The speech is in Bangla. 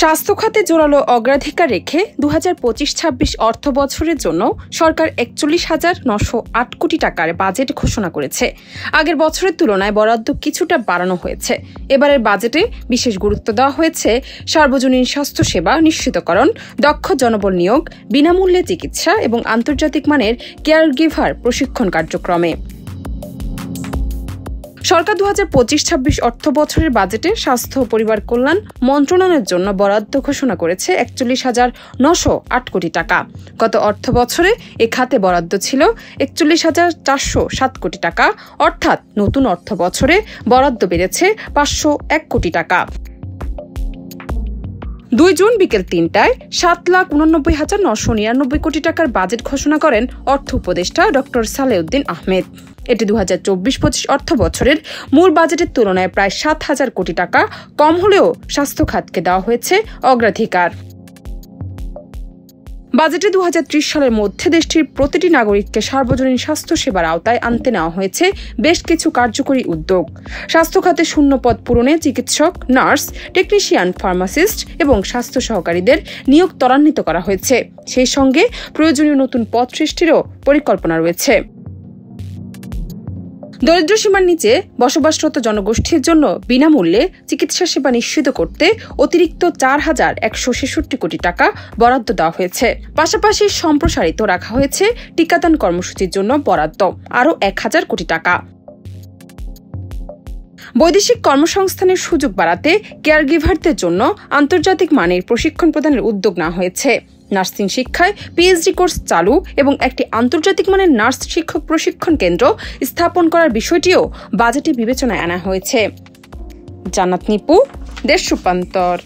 স্বাস্থ্য খাতে জোরালো অগ্রাধিকার রেখে 2025-26 অর্থ বছরের জন্য সরকার 41,908 কোটি টাকার বাজেট ঘোষণা করেছে। আগের বছরের তুলনায় বরাদ্দ কিছুটা বাড়ানো হয়েছে। এবারের বাজেটে বিশেষ গুরুত্ব দেওয়া হয়েছে সার্বজনীন স্বাস্থ্যসেবা নিশ্চিতকরণ, দক্ষ জনবল নিয়োগ, বিনামূল্যে চিকিৎসা এবং আন্তর্জাতিক মানের কেয়ার গিভার প্রশিক্ষণ কার্যক্রমে। সরকার 2025-26 অর্থ বছরের বাজেটে স্বাস্থ্য ও পরিবার কল্যাণ মন্ত্রণালয়ের জন্য বরাদ্দ ঘোষণা করেছে 41,908 কোটি টাকা। গত অর্থ বছরে এ খাতে বরাদ্দ ছিল 41,407 কোটি টাকা, অর্থাৎ নতুন অর্থ বছরে বরাদ্দ বেড়েছে 501 কোটি টাকা। 2 জুন বিকেল 3টায় 7,89,999 কোটি টাকার বাজেট ঘোষণা করেন অর্থ উপদেষ্টা ডক্টর সালেউদ্দিন আহমেদ। এটি 2024-25 অর্থ বছরের মূল বাজেটের তুলনায় প্রায় 7,000 কোটি টাকা কম হলেও স্বাস্থ্য খাতকে দেওয়া হয়েছে অগ্রাধিকার। বাজেটে 2030 সালের মধ্যে দেশটির প্রতিটি নাগরিককে সার্বজনীন স্বাস্থ্যসেবার আওতায় আনতে নেওয়া হয়েছে বেশ কিছু কার্যকরী উদ্যোগ। স্বাস্থ্য খাতে শূন্যপদ পূরণে চিকিৎসক, নার্স, টেকনিশিয়ান, ফার্মাসিস্ট এবং স্বাস্থ্য সহকারীদের নিয়োগ ত্বরান্বিত করা হয়েছে। সেই সঙ্গে প্রয়োজনীয় নতুন পদ সৃষ্টিরও পরিকল্পনা রয়েছে। দরিদ্র সীমার নিচে বসবাসরত জনগোষ্ঠীর জন্য বিনামূল্যে চিকিৎসা সেবা নিশ্চিত করতে অতিরিক্ত 4,166 কোটি টাকা বরাদ্দ দেওয়া হয়েছে। পাশাপাশি সম্প্রসারিত রাখা হয়েছে টিকাদান কর্মসূচির জন্য বরাদ্দ আরও 1,000 কোটি টাকা। বৈদেশিক কর্মসংস্থানের সুযোগ বাড়াতে কেয়ার গিভারদের জন্য আন্তর্জাতিক মানের প্রশিক্ষণ প্রদানের উদ্যোগ নেওয়া হয়েছে। নার্সিং শিক্ষায় পিএইচডি কোর্স চালু এবং একটি আন্তর্জাতিক মানের নার্স শিক্ষক প্রশিক্ষণ কেন্দ্র স্থাপন করার বিষয়টিও বাজেটে বিবেচনায় আনা হয়েছে। জান্নাত নিপু, দেশ রূপান্তর।